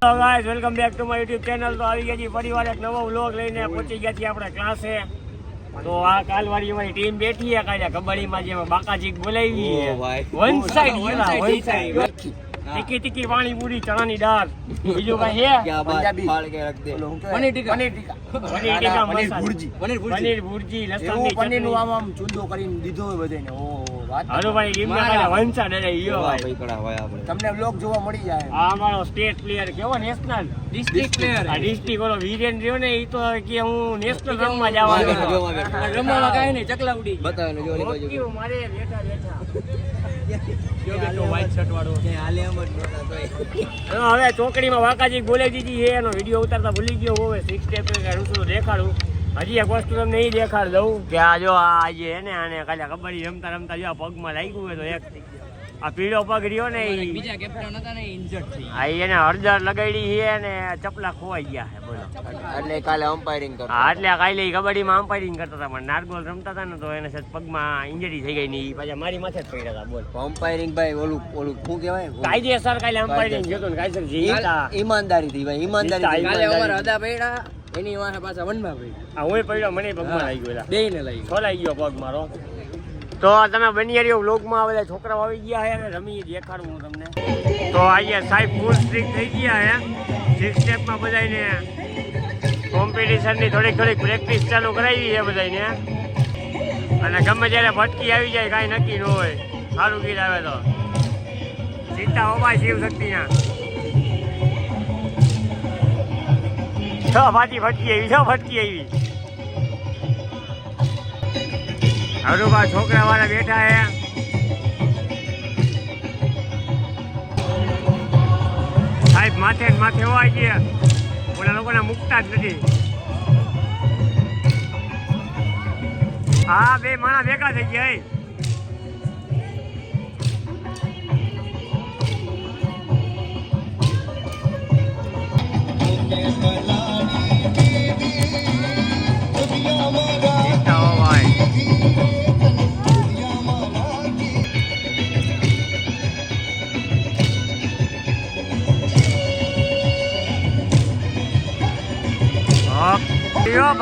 Hello guys, welcome back to my YouTube channel. તો આવી ગયા છીએ ફરીવાર એક નવો વ્લોગ લઈને પહોંચી ગયા છીએ આપણે ક્લાસે. તો આ કાલવાડી અમારી ટીમ બેઠી છે કાલે કબડ્ડીમાં, જેમાં બાકાજી બોલાવી વન સાઈડ તીખી તીખી પાણીપુરી, ચણાની દાળ, બીજું કઈ છે પંજાબી પનીર ટીકા, પનીર ભુરજી, લસણની પનીર નું આમ ચૂંદો કરીને દીધો હોય બધાને. હાલો ભાઈ, ટીમમાં કાલે વંશા ડરે ઈયો ભાઈ, તમને વ્લોગ જોવા મળી જાય. આ અમારો સ્ટેટ પ્લેયર કેવો, નેશનલ ડિસ્ટ્રિક્ટ પ્લેયર. આ ડિસ્ટ્રિક્ટ ઓલો વીરેન રહ્યો ને, ઈ તો કે હું નેશનલ રમવા જવાનો. રમવા કાઈ નહીં, ચકલા ઉડી બતાવે મારે બેઠા બેઠા. હવે ચોકડીમાં વાકાજી બોલાવી દીધી છે, એનો વિડીયો ઉતારતા ભૂલી ગયો હવે. 6 સ્ટેપ દેખાડું. હજી એક વસ્તુ તમને નહીં દેખાડ દઉં કે આ જો આ જે ને આને કાલે કબડ્ડી રમતા રમતા જો પગમાં લાગ્યું હોય તો એક આ પીળો પગ રહ્યો ને, બીજા કેપ્ટન હતા ને ઇન્જર્ડ થઈ, આ એને હળદર લગાડી છે ને ચપલા ખોવાઈ ગયા છે. બોલો, એટલે કાલે અમ્પાયરિંગ કરતા. હા, એટલે કાલે કબડ્ડીમાં અમ્પાયરિંગ કરતા હતા, પણ નારગોલ રમતા હતા ને તો એને પગમાં ઇન્જરી થઈ ગઈ ને પાછા મારી માથે જ પડ્યા હતા. બોલ, અમ્પાયરિંગ ભાઈ ઓલું શું કહેવાય, કાયદેસર કાલે અમ્પાયરિંગ થયો ને, કાયદેસર જીતા, ઈમાનદારી થી ભાઈ, ઈમાનદારી. કાલે અમારા અદા પડ્યા, એની વાહે પાછા વનમાં પડ્યા. હા, હું પડ્યો, મને પગમાં લાગી ગયો, બેયને લાગી છોલાઈ ગયો પગ મારો. તો તમે બની રહ્યો વ્લોગમાં બધા છોકરાઓ આવી ગયા છે, રમી દેખાડું હું તમને. તો અહીંયા સાહેબ ફૂલ સ્ટ્રીક થઈ ગયા છે. 6 સ્ટેપમાં બધાને કોમ્પિટિશનની થોડીક પ્રેક્ટિસ ચાલુ કરાવી છે બધાને. અને ગમે ત્યારે ભટકી આવી જાય કાંઈ નક્કી ન હોય. સારું ગીત આવે તો સીતા હોવા શિવ શક્તિના ફાટી ફટકી આવી. હરુભા છોકરા વાળા બેઠા હે. સાહેબ માથે હોવાય છે, ઓલા લોકોને મૂકતા જ નથી. હા, બે માણા ભેગા થઈ ગયા.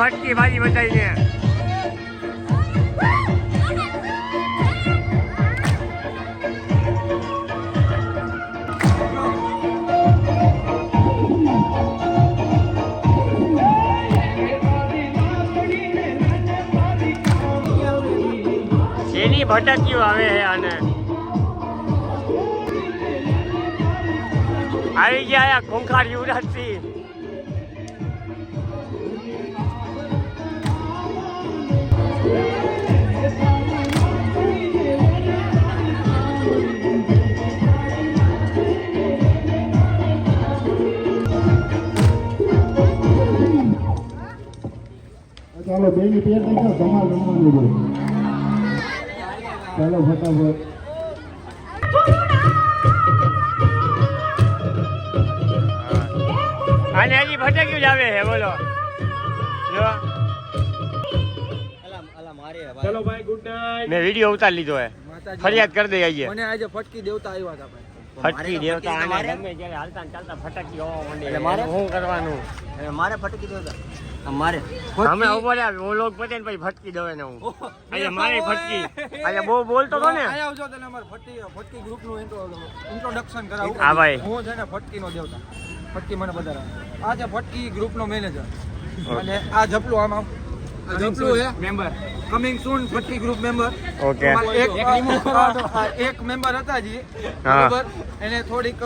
ભટકી બાજી બતાવીને શેની ભટક્યું આવે છે. આને આવી ગયા ખૂંખાર યુવરાજથી. ચાલો બેની પેર થઈ ગયો, ધમાલ રમવાનું હોય. ચાલો ફટાફટ. અને હજી ભટક્યું જ આવે છે. બોલો, ચલો ભાઈ, ગુડ નાઈટ. મેં વિડીયો ઉતાર લીધો હે, ફરિયાદ કરી દઈ. આજે મને આજે ફટકી દેવતા આવ્યા હતા ભાઈ. ફટકી દેવતા આને ગમે જ્યારે હાલતા ને ચાલતા ફટકી હોવા માંડે. એટલે મારે શું કરવાનું? મારે ફટકી દેવતા અમારે અમે ઉપર લોક પતે ને પછી ફટકી દવે ને હું અહીંયા મારી ફટકી અહીંયા બહુ બોલતો હતો ને. આવજો તને અમાર ફટકી ગ્રુપ નું ઇન્ટ્રોડક્શન કરાવું. હા ભાઈ, હું છે ને ફટકી નો દેવતા. ફટકી મને બધા આ છે ફટકી ગ્રુપ નો મેનેજર. અને આ જપલું આમ જપલું છે મેમ્બર, કમિંગ સૂન ફટકી ગ્રુપ મેમ્બર. ઓકે, એક મેમ્બર હતા જી, બરોબર. એને થોડીક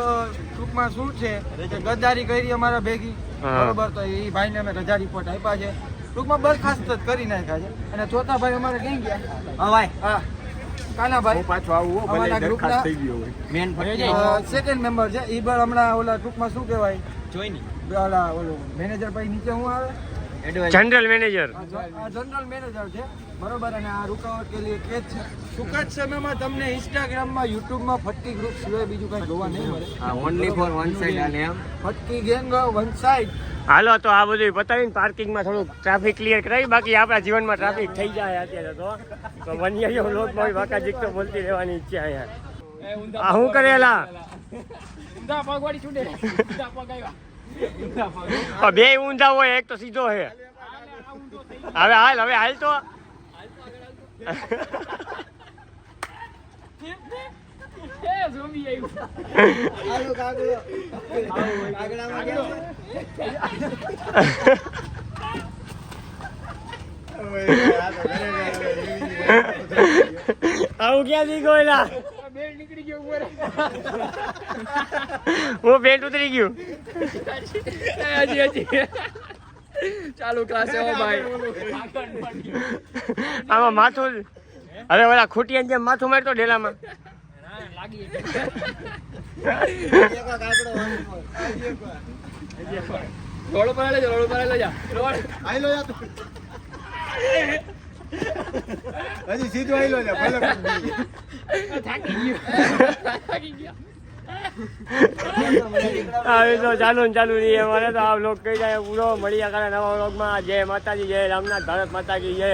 ટૂંકમાં શું છે કે ગદ્દારી કરી અમારા ભેગી, બરોબર. તો એ ભાઈને અમે રજા રિપોર્ટ આપ્યા છે, ટૂંકમાં બરખાસ્ત જ કરી નાખ્યા છે. અને ચોથા ભાઈ અમારે કઈ ગયા? હા ભાઈ, હા કાનાભાઈ, હું પાછો આવું અમારા ગ્રુપના મેન સેકન્ડ મેમ્બર છે. ઈ બર હમણાં ઓલા ટૂંકમાં શું કહેવાય, જોઈની ઓલા ઓલો મેનેજર ભાઈ નીચે હું આવે, जनरल मैनेजर जनरल मैनेजर છે, બરોબર. અને આ રૂકાવટ કે લીએ કે છે ટૂંક જ સમયમાં તમને ઇન્સ્ટાગ્રામ માં યુટ્યુબ માં ફટકી ગ્રુપ સિવાય બીજું કઈ જોવા નહીં મળે. ઓનલી ફોર વન સાઈડ આને એમ ફટકી ગેંગ વન સાઈડ. હાલો તો આ બધું પતાવીને પાર્કિંગમાં થોડું ટ્રાફિક ક્લિયર કરાવી, બાકી આપણા જીવનમાં ટ્રાફિક થઈ જાય અત્યારે તો વન્યજીવ લોકમાં વાકા જીક તો બોલતી રહેવાની ઈચ્છા યાર. આ શું કરેલા બે ઊંધા હોય એક તો સીધો છે હવે હાલ તો આવું ક્યાંથી ગયેલા હું બેલ્ટ ઉતરી ગયું ચાલુ ક્લાસ ભાઈ આમાં માથું હવે ઓલા ખૂટિયા જેમ માથું મારતો ડેલામાં રોડ પર જા હજી સીધું આઈ લો છે ભલે થાકી ગયા હવે તો ચાલુ નહીં અમારે તો આ વ્લોગ કહી જાય પૂરો મળ્યા કરે નવા વ્લોગમાં જય માતાજી જય રામનાથ ભારત માતા કી જય